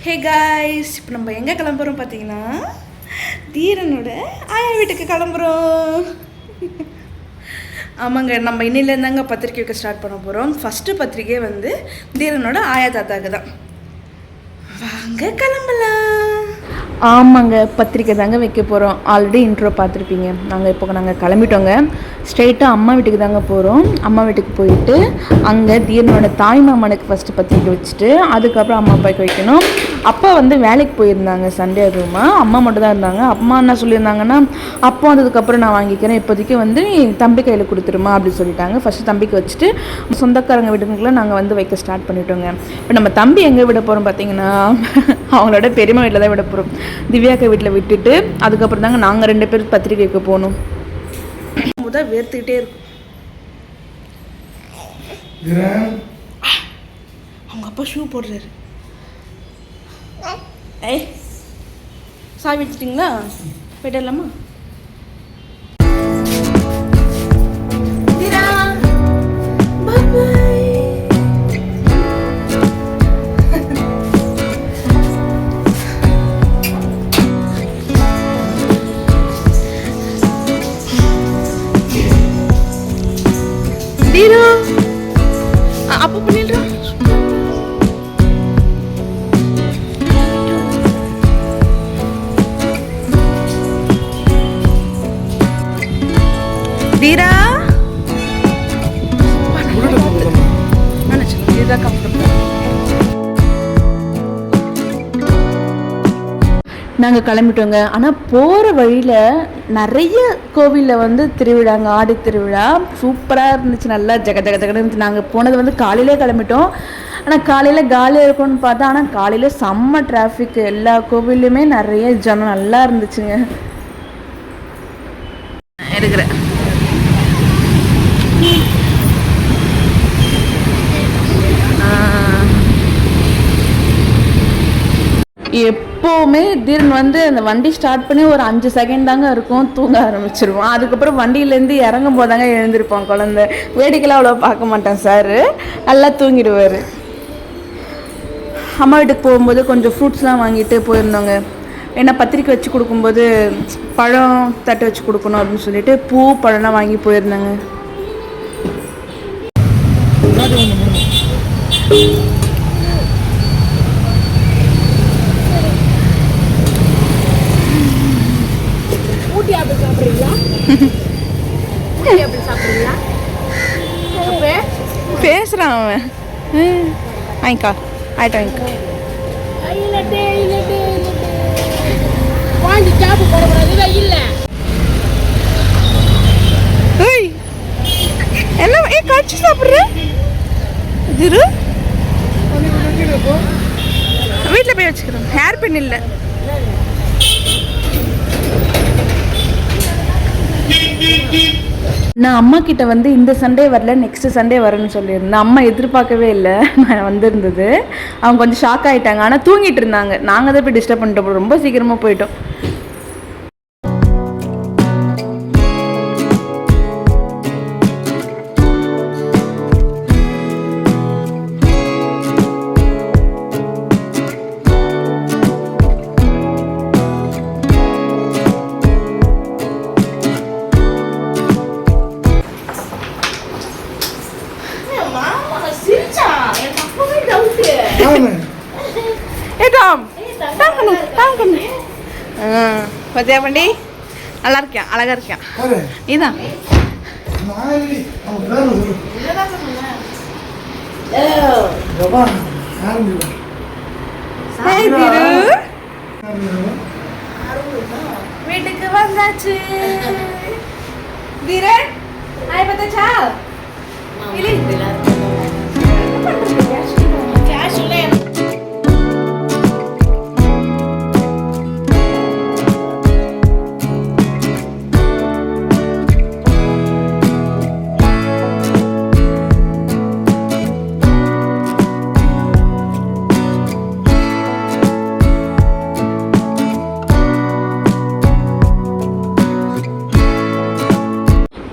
Hey guys, இப்போ நம்ம எங்கே கிளம்புறோம் பார்த்தீங்கன்னா தீரனோட ஆயா வீட்டுக்கு கிளம்புறோம். ஆமாங்க, நம்ம இன்னிலேருந்தாங்க பத்திரிக்கை வைக்க ஸ்டார்ட் பண்ண போகிறோம். ஃபஸ்ட்டு பத்திரிக்கை வந்து தீரனோட ஆயா தாத்தாக்கு தான். வாங்க கிளம்பலாம். ஆமாங்க, பத்திரிக்கை தாங்க வைக்க போகிறோம். ஆல்ரெடி இன்ட்ரோ பார்த்துருப்பீங்க. நாங்கள் கிளம்பிட்டோங்க. ஸ்ட்ரெயிட்டாக அம்மா வீட்டுக்கு தாங்க போகிறோம். அம்மா வீட்டுக்கு போயிட்டு அங்கே தீரனோட தாய் மாமனுக்கு ஃபஸ்ட்டு பத்திரிக்கை வச்சுட்டு அதுக்கப்புறம் அம்மா அப்பாவுக்கு வைக்கணும். அப்பா வந்து வேலைக்கு போயிருந்தாங்க சண்டே, அதுவுமா அம்மா மட்டும் தான் இருந்தாங்க. அம்மா என்ன சொல்லியிருந்தாங்கன்னா, அப்பா வந்ததுக்கப்புறம் நான் வாங்கிக்கிறேன், இப்போதைக்கு வந்து தம்பி கையில் கொடுத்துருமா அப்படின்னு சொல்லிட்டாங்க. ஃபஸ்ட்டு தம்பிக்கு வச்சுட்டு சொந்தக்காரங்க வீட்டுக்குள்ளே நாங்கள் வந்து வைக்க ஸ்டார்ட் பண்ணிட்டோங்க. இப்போ நம்ம தம்பி எங்கே விட போகிறோம் பார்த்தீங்கன்னா, அவங்களோட பெரியம்மா வீட்டில் தான் விட போகிறோம். திவ்யாக்கா வீட்டில் விட்டுட்டு அதுக்கப்புறம் தாங்க நாங்கள் 2 பேர் பத்திரிக்கை வைக்க போகணும். முதல் வேர்த்துக்கிட்டே இருக்கும். அவங்க அப்பா ஷூ போடுறாரு. ஏய், சாவி வச்சுட்டிங்களா? போயிடலாமா? அப்போ பண்ணிடுறோம். தீரா நாங்கள் கிளம்பிட்டோங்க. ஆனால் போகிற வழியில் நிறைய கோவிலில் வந்து திருவிழாங்க, ஆடி திருவிழா சூப்பராக இருந்துச்சு. நல்லா ஜக ஜக ஜகன்னு இருந்துச்சு. நாங்கள் போனது வந்து காலையிலே கிளம்பிட்டோம். ஆனால் காலையில் காலியாக இருக்கும்னு பார்த்தா, ஆனால் காலையில் செம்ம டிராஃபிக். எல்லா கோவில்லையுமே நிறைய ஜனம் நல்லா இருந்துச்சுங்க. இருக்கிறேன் எப்போவுமே தீரன் வந்து அந்த வண்டி ஸ்டார்ட் பண்ணி ஒரு 5 செகண்ட் தாங்க இருக்கும், தூங்க ஆரம்பிச்சிருவோம். அதுக்கப்புறம் வண்டியிலேருந்து இறங்கும் போதாங்க எழுந்திருப்போம். குழந்தை வேடிக்கைலாம் அவ்வளோ பார்க்க மாட்டேன் சார், நல்லா தூங்கிடுவார். அம்மா வீட்டுக்கு போகும்போது கொஞ்சம் ஃப்ரூட்ஸ்லாம் வாங்கிட்டு போயிருந்தோங்க. ஏன்னா பத்திரிக்கை வச்சு கொடுக்கும்போது பழம் தட்டு வச்சு கொடுக்கணும் அப்படின்னு சொல்லிட்டு பூ பழம்லாம் வாங்கி போயிருந்தேங்க. பேசுறான் அவன். வாங்கிக்கா, ஆயிட்டு வாங்கிக்கா. என்ன காய்ச்சி சாப்பிட்ற? வீட்டில் போய் வச்சுக்கிறோம். ஹேர் பின் இல்லை. நான் அம்மா கிட்ட வந்து இந்த சண்டே வரல, நெக்ஸ்ட் சண்டே வரேன்னு சொல்லியிருந்தேன். அம்மா எதிர்பார்க்கவே இல்லை நான் வந்திருந்தது. அவங்க கொஞ்சம் ஷாக் ஆகிட்டாங்க. ஆனால் தூங்கிட்டு இருந்தாங்க. நாங்கள் தான் போய் டிஸ்டர்ப் பண்ணிட்டோம், ரொம்ப சீக்கிரமாக போயிட்டோம். பத்தியா பண்ணி நல்லா இருக்கியா, அழகா இருக்கியா? நீதான் வீட்டுக்கு வந்தாச்சு. தீரன் ஆய் பார்த்தாச்சா?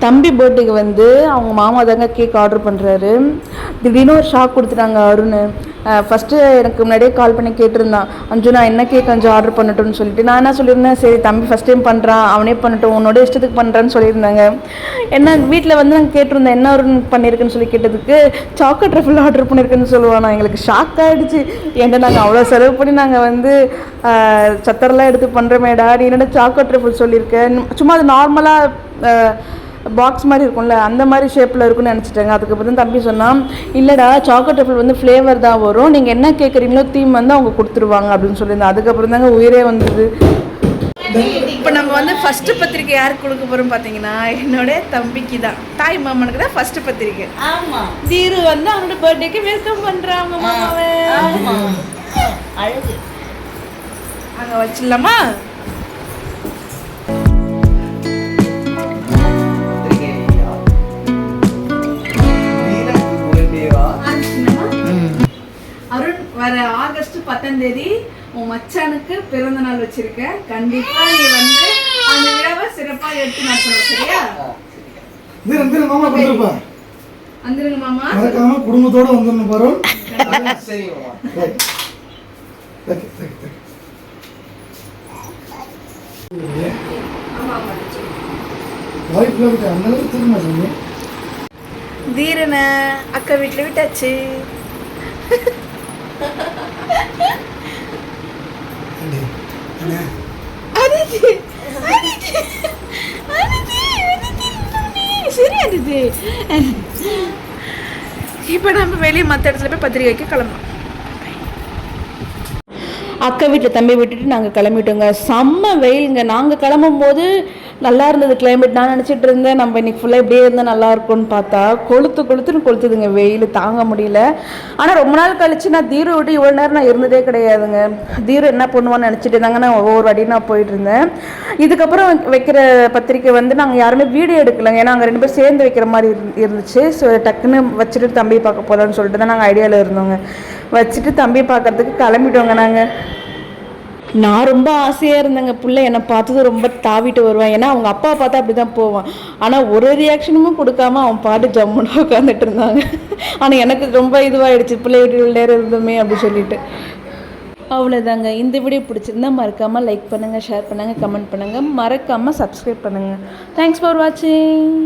தம்பி பர்த்டேக்கு வந்து அவங்க மாமா தாங்க கேக் ஆர்டர் பண்ணுறாரு. திடீர்னு ஒரு ஷாக் கொடுத்துட்டாங்க அருண். ஃபஸ்ட்டு எனக்கு முன்னாடியே கால் பண்ணி கேட்டிருந்தான், அஞ்சு நான் என்ன கேக் கொஞ்சம் ஆர்டர் பண்ணட்டும்னு சொல்லிட்டு. நான் என்ன சொல்லியிருந்தேன், சரி தம்பி ஃபஸ்ட் டைம் பண்ணுறான் அவனே பண்ணட்டும், உன்னோட இஷ்டத்துக்கு பண்ணுறான்னு சொல்லியிருந்தாங்க. என்ன வீட்டில் வந்து நாங்கள் கேட்டிருந்தேன் என்ன அருண் பண்ணியிருக்குன்னு சொல்லி கேட்டதுக்கு சாக்லேட் ரஃபில் ஆர்டர் பண்ணியிருக்குன்னு சொல்லுவானா. எங்களுக்கு ஷாக் ஆகிடுச்சு. ஏன்டா நாங்கள் அவ்வளோ செலவு பண்ணி நாங்கள் வந்து சத்தரெல்லாம் எடுத்து பண்ணுறமேடா, நீ என்னடா சாக்லேட் ரஃபில் சொல்லியிருக்கேன். சும்மா அது நார்மலாக பாக்ஸ் மாதிரி இருக்கும்ல அந்த மாதிரி ஷேப்பில் இருக்குன்னு நினச்சிட்டாங்க. அதுக்கப்புறம் தான் தம்பி சொன்னான், இல்லைடா சாக்லேட் ரஃபில் வந்து ஃப்ளேவர் தான் வரும், நீங்கள் என்ன கேட்குறீங்களோ தீம் வந்து அவங்க கொடுத்துருவாங்க அப்படின்னு சொல்லியிருந்தேன். அதுக்கப்புறம் தாங்க உயிரே வந்தது. இப்போ நம்ம வந்து ஃபஸ்ட்டு பத்திரிக்கை யாருக்கு கொடுக்க போகிறோம் பார்த்தீங்கன்னா என்னோட தம்பிக்கு தான், தாய் மாமனுக்கு தான் ஃபஸ்ட்டு பத்திரிக்கை. ஆமாம், தீரு வந்து அவனோட பர்த்டேக்கு வெல்கம் பண்ணுறாங்க மாமாவை. அழகு அங்கே வச்சிடலாமா? அருண், வர ஆகஸ்ட் 10ஆம் தேதி உன் மச்சானுக்கு பிறந்த நாள் வச்சிருக்கேன். கண்டிப்பா நீ வந்து அந்த விழாவை சிறப்பா எடுத்து நடத்தணும். சரியா? மாமா கொடுத்துருப்பா. வந்துருங்க மாமா. மறக்காம குடும்பத்தோட வந்துடணும் பாரு. சரி மாமா. தீரன அக்கா வீட்டில் விட்டாச்சு. இப்போ நம்ம வெளியே மற்ற இடத்துல போய் பத்திரிக்கை வைக்க கிளம்புறோம். அக்கா வீட்டில் தம்பி விட்டுட்டு நாங்கள் கிளம்பிட்டோங்க. செம்ம வெயிலுங்க. நாங்கள் கிளம்பும் போது நல்லா இருந்தது கிளைமேட். நான் நினச்சிட்டு இருந்தேன் நம்ம இன்னைக்கு ஃபுல்லாக இப்படியே இருந்தால் நல்லா இருக்கும்னு பார்த்தா கொளுத்துன்னு கொளுத்துதுங்க, வெயில் தாங்க முடியல. ஆனால் ரொம்ப நாள் கழிச்சு நான் தீரை விட்டு இவ்வளோ நேரம் நான் இருந்ததே கிடையாதுங்க. தீரை என்ன பண்ணுவான்னு நினச்சிட்டு இருந்தாங்க. நான் ஒவ்வொரு வாட்டியும் நான் போயிட்டு இருந்தேன். இதுக்கப்புறம் வைக்கிற பத்திரிக்கை வந்து நாங்கள் யாருமே வீடியோ எடுக்கலைங்க, ஏன்னா நாங்கள் 2 பேர் சேர்ந்து வைக்கிற மாதிரி இருந்துச்சு. ஸோ டக்குன்னு வச்சுட்டு தம்பி பார்க்க போகலான்னு சொல்லிட்டு தான் நாங்கள் ஐடியாவில் இருந்தோங்க. வச்சுட்டு தம்பி பார்க்கறதுக்கு கிளம்பிட்டோங்க. நான் ரொம்ப ஆசையாக இருந்தேங்க, பிள்ளை என்னை பார்த்தது ரொம்ப தாவிட்டு வருவான். ஏன்னா அவங்க அப்பா பார்த்தா அப்படி தான் போவான். ஆனால் ஒரு ரியாக்ஷனும் கொடுக்காம அவன் பாட்டு ஜம்முன்னு உட்காந்துட்டு இருந்தாங்க. ஆனால் எனக்கு ரொம்ப இதுவாகிடுச்சு, பிள்ளை வீட்டு நேரம் இருந்தோமே அப்படி சொல்லிட்டு. அவ்வளோதாங்க. இந்த வீடியோ பிடிச்சிருந்தா மறக்காமல் லைக் பண்ணுங்கள், ஷேர் பண்ணுங்கள், கமெண்ட் பண்ணுங்கள், மறக்காமல் சப்ஸ்கிரைப் பண்ணுங்கள். தேங்க்ஸ் ஃபார் வாட்சிங்.